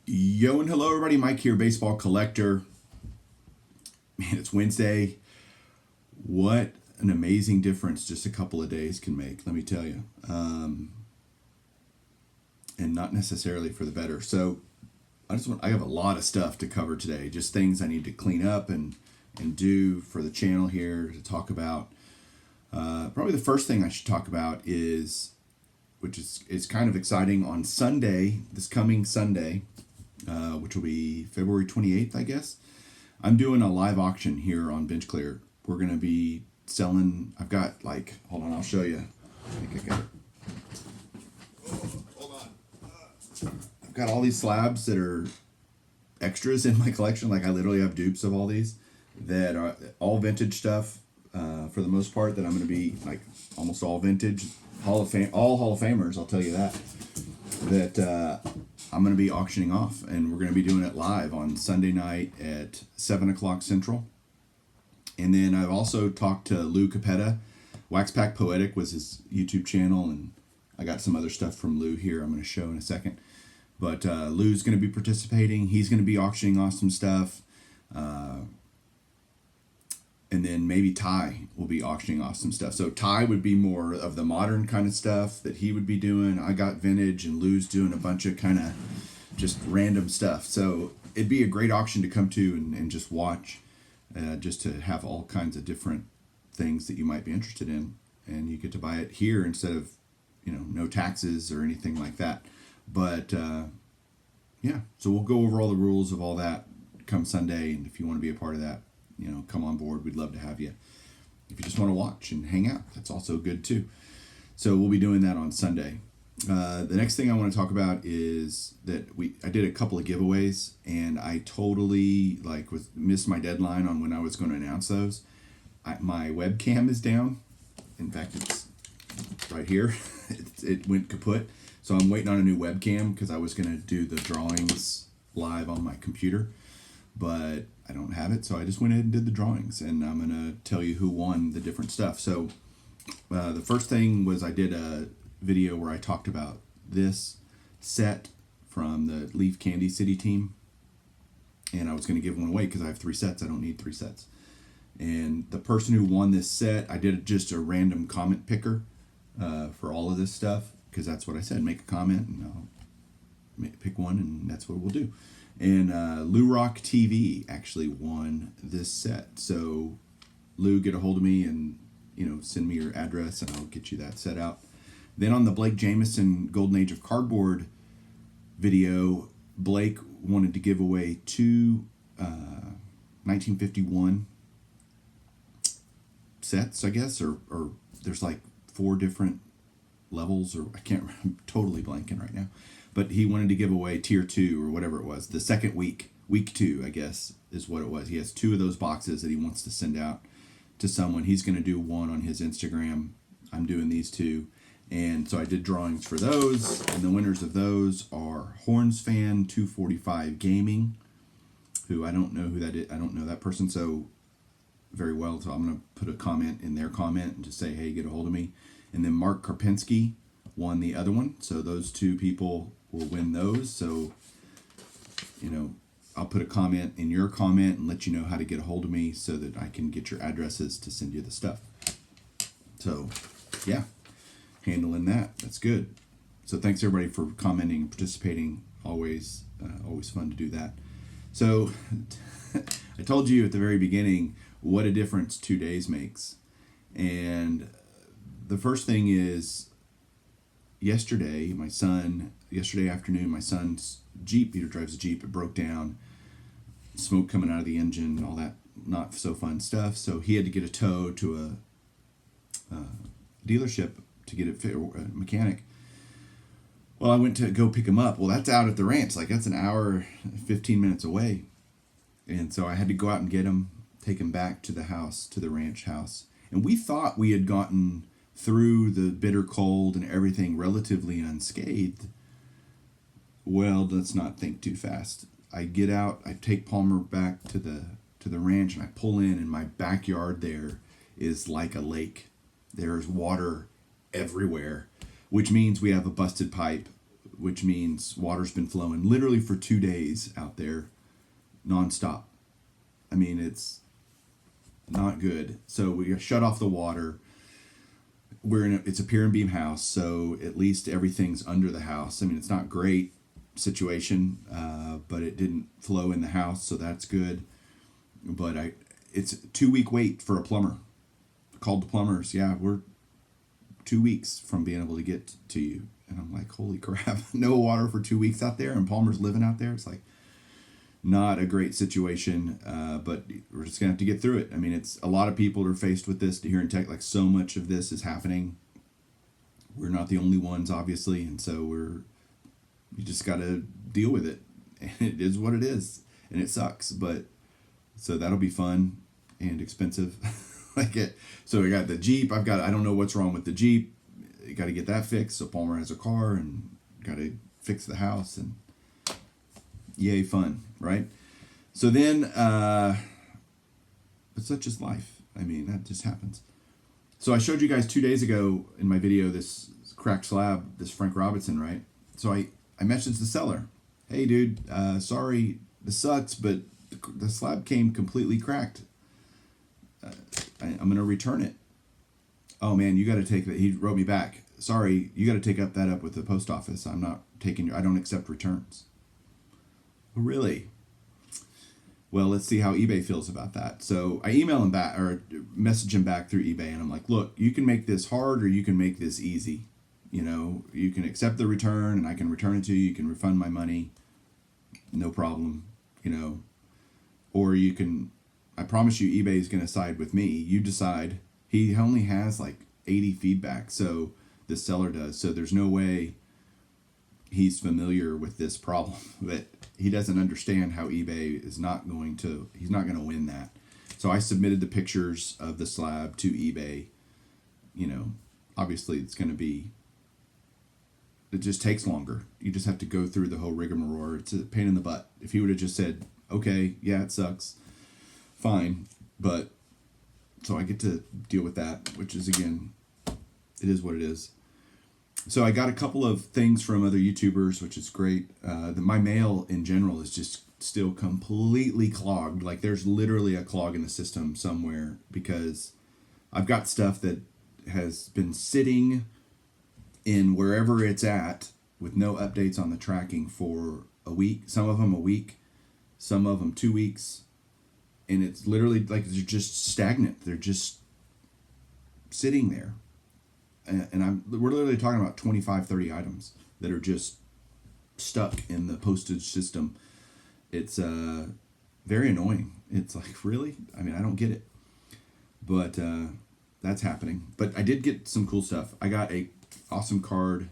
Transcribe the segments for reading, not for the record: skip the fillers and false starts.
Yo and hello everybody, Mike here, baseball collector. Man, it's Wednesday. What an amazing difference just a couple of days can make, let me tell you. And not necessarily for the better. So I have a lot of stuff to cover today, just things I need to clean up and do for the channel here to talk about. Probably the first thing I should talk about is, which is kind of exciting, on Sunday, this coming Sunday, which will be February 28th, I guess. I'm doing a live auction here on Bench Clear. We're going to be selling, I've got hold on, I'll show you. I think I got it. Hold on. I've got all these slabs that are extras in my collection. I literally have dupes of all these that are all vintage stuff, for the most part, that I'm going to be, almost all vintage. All Hall of Famers, I'll tell you that I'm going to be auctioning off, and we're going to be doing it live on Sunday night at 7 o'clock Central. And then I've also talked to Lou Capetta. Wax Pack Poetic was his YouTube channel, and I got some other stuff from Lou here I'm going to show in a second. But Lou's going to be participating. He's going to be auctioning off some stuff. And then maybe Ty will be auctioning off some stuff. So Ty would be more of the modern kind of stuff that he would be doing. I got vintage, and Lou's doing a bunch of kind of just random stuff. So it'd be a great auction to come to and just watch, just to have all kinds of different things that you might be interested in. And you get to buy it here instead of, no taxes or anything like that. But yeah, so we'll go over all the rules of all that come Sunday. And if you want to be a part of that, come on board. We'd love to have you. If you just want to watch and hang out, that's also good too. So we'll be doing that on Sunday. The next thing I want to talk about is that I did a couple of giveaways, and I totally missed my deadline on when I was going to announce those. My webcam is down. In fact, it's right here. It went kaput. So I'm waiting on a new webcam because I was going to do the drawings live on my computer, but I don't have it. So I just went ahead and did the drawings, and I'm going to tell you who won the different stuff. So the first thing was I did a video where I talked about this set from the Leaf Candy City team, and I was going to give one away because I have 3 sets. I don't need 3 sets. And the person who won this set, I did just a random comment picker for all of this stuff, because that's what I said. Make a comment and I'll pick one, and that's what we'll do. And Lou Rock TV actually won this set. So Lou, get a hold of me and send me your address, and I'll get you that set out. Then on the Blake Jameson Golden Age of Cardboard video, Blake wanted to give away 2 1951 sets, I guess, or there's 4 different levels, or I can't remember. I'm totally blanking right now. But he wanted to give away tier 2 or whatever it was. The second week 2, I guess, is what it was. He has 2 of those boxes that he wants to send out to someone. He's going to do one on his Instagram. I'm doing these 2. And so I did drawings for those. And the winners of those are Horns Fan 245 Gaming, who I don't know who that is. I don't know that person so very well. So I'm going to put a comment in their comment and just say, hey, get a hold of me. And then Mark Karpinski won the other one. So those 2 people will win those. So, I'll put a comment in your comment and let you know how to get a hold of me so that I can get your addresses to send you the stuff. So, yeah, handling that. That's good. So thanks everybody for commenting and participating. Always fun to do that. So I told you at the very beginning what a difference 2 days makes. And the first thing is, yesterday afternoon, my son's Jeep, Peter drives a Jeep, it broke down, smoke coming out of the engine, all that not so fun stuff. So he had to get a tow to a dealership to get it fit, or a mechanic. Well, I went to go pick him up. Well, that's out at the ranch. That's an hour, 15 minutes away. And so I had to go out and get him, take him back to the house, to the ranch house. And we thought we had gotten through the bitter cold and everything relatively unscathed. Well, let's not think too fast. I get out, I take Palmer back to the ranch, and I pull in, and my backyard there is like a lake. There's water everywhere, which means we have a busted pipe which means water's been flowing literally for 2 days out there, nonstop. I mean, it's not good. So we shut off the water. It's a pier and beam house, so at least everything's under the house. I mean, it's not great situation, but it didn't flow in the house, so that's good. But it's a 2-week wait for a plumber. Called the plumbers. Yeah, we're 2 weeks from being able to get to you. And I'm like, holy crap, no water for 2 weeks out there, and Palmer's living out there. It's like not a great situation, but we're just gonna have to get through it. I mean, it's a lot of people are faced with this here in tech. Like, so much of this is happening. We're not the only ones, obviously, and so you just got to deal with it. And it is what it is, and it sucks. But so that'll be fun and expensive. So we got the Jeep. I don't know what's wrong with the Jeep. You got to get that fixed. So Palmer has a car, and got to fix the house, and yay, fun, right? So then, but such is life. I mean, that just happens. So I showed you guys 2 days ago in my video this cracked slab, this Frank Robinson, right? So I messaged the seller, hey dude, sorry, this sucks, but the slab came completely cracked. I'm going to return it. Oh man, you got to take that. He wrote me back, sorry, you got to take that up with the post office. I don't accept returns. Really? Well, let's see how eBay feels about that. So I email him back, or message him back through eBay, and I'm like, look, you can make this hard or you can make this easy. You know, you can accept the return and I can return it to you. You can refund my money. No problem. You know, or you can, I promise you eBay is going to side with me. You decide. He only has like 80 feedback. So the seller does. So there's no way he's familiar with this problem, that he doesn't understand how eBay he's not going to win that. So I submitted the pictures of the slab to eBay. You know, obviously it just takes longer. You just have to go through the whole rigmarole. It's a pain in the butt. If he would have just said, okay, yeah, it sucks, fine. But so I get to deal with that, which is, again, it is what it is. So I got a couple of things from other YouTubers, which is great. My mail in general is just still completely clogged. Like, there's literally a clog in the system somewhere, because I've got stuff that has been sitting in wherever it's at with no updates on the tracking for a week. Some of them a week, some of them 2 weeks. And it's literally like they're just stagnant. They're just sitting there. And we're literally talking about 25, 30 items that are just stuck in the postage system. It's very annoying. It's like, really? I mean, I don't get it. But that's happening. But I did get some cool stuff. I got a awesome card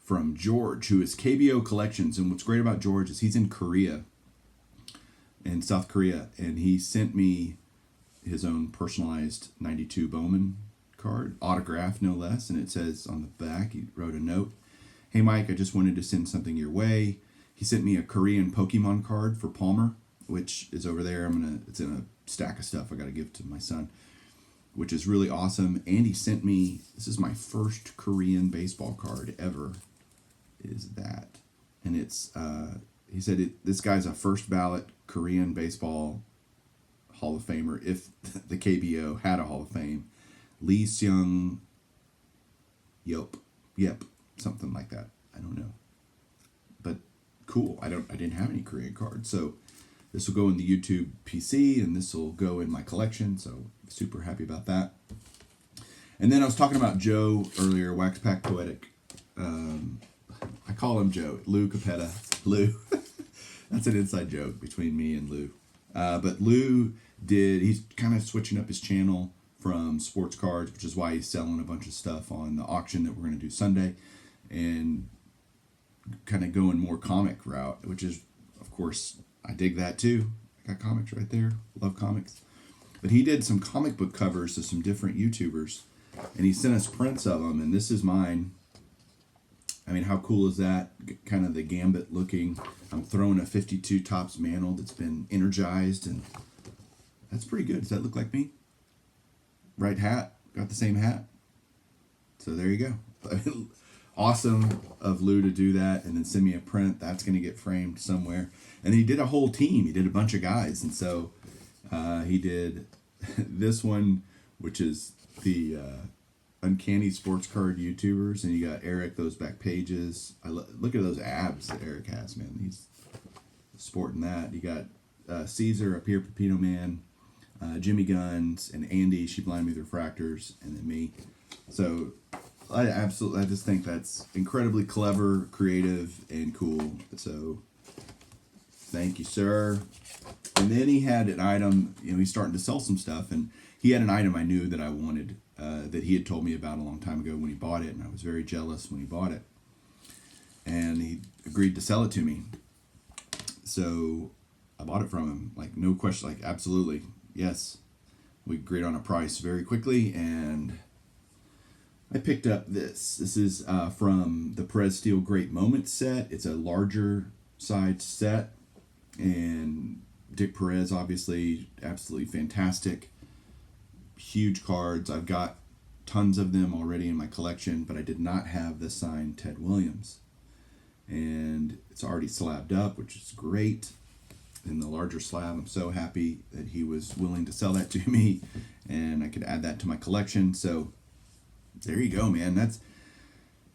from George, who is KBO Collections. And what's great about George is he's in South Korea. And he sent me his own personalized 92 Bowman card, autographed no less, and it says on the back, he wrote a note, hey Mike, I just wanted to send something your way. He sent me a Korean Pokemon card for Palmer, which is over there. It's in a stack of stuff I got to give to my son, which is really awesome. And he sent me, this is my first Korean baseball card ever, is that. And it's, he said this guy's a first ballot Korean baseball Hall of Famer, if the KBO had a Hall of Fame. Lee Seung Yep, something like that. I don't know, but cool. I didn't have any Korean cards, so this will go in the YouTube PC, and this will go in my collection. So super happy about that. And then I was talking about Joe earlier, Wax Pack Poetic. I call him Joe, Lou Capetta. Lou, that's an inside joke between me and Lou. But Lou he's kind of switching up his channel from sports cards, which is why he's selling a bunch of stuff on the auction that we're going to do Sunday, and kind of going more comic route, which is, of course, I dig that too. I got comics right there. Love comics. But he did some comic book covers of some different YouTubers, and he sent us prints of them, and this is mine. I mean, how cool is that? Kind of the Gambit looking. I'm throwing a 52 Topps mantle that's been energized, and that's pretty good. Does that look like me? Right hat. Got the same hat. So there you go. awesome of Lou to do that and then send me a print. That's going to get framed somewhere. And he did a whole team. He did a bunch of guys. And so he did this one, which is the Uncanny Sports Card YouTubers. And you got Eric, those back pages. Look at those abs that Eric has, man. He's sporting that. You got Caesar up here, Pepino Man, Jimmy Guns, and Andy, She Blind Me with Refractors, and then me. So I just think that's incredibly clever, creative, and cool. So thank you, sir. And then he had an item, he's starting to sell some stuff, and he had an item I knew that I wanted, that he had told me about a long time ago when he bought it, and I was very jealous when he bought it. And he agreed to sell it to me. So I bought it from him, like no question, like absolutely, yes. We agreed on a price very quickly, and I picked up this. This is from the Perez Steel Great Moments set. It's a larger size set, and Dick Perez, obviously, absolutely fantastic. Huge cards. I've got tons of them already in my collection, but I did not have the signed Ted Williams. And it's already slabbed up, which is great. In the larger slab, I'm so happy that he was willing to sell that to me, and I could add that to my collection. So there you go, man. That's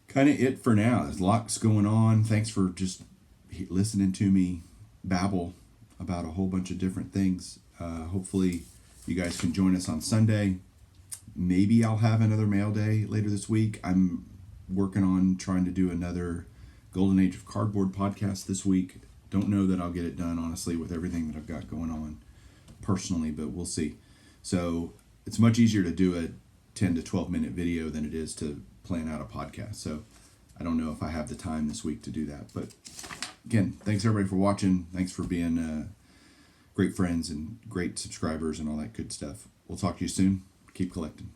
kind of it for now. There's lots going on. Thanks for just listening to me babble about a whole bunch of different things. Hopefully you guys can join us on Sunday. Maybe I'll have another mail day later this week. I'm working on trying to do another Golden Age of Cardboard podcast this week. Don't know that I'll get it done, honestly, with everything that I've got going on personally, but we'll see. So it's much easier to do a 10 to 12 minute video than it is to plan out a podcast. So I don't know if I have the time this week to do that. But again, thanks everybody for watching. Thanks for being great friends and great subscribers and all that good stuff. We'll talk to you soon. Keep collecting.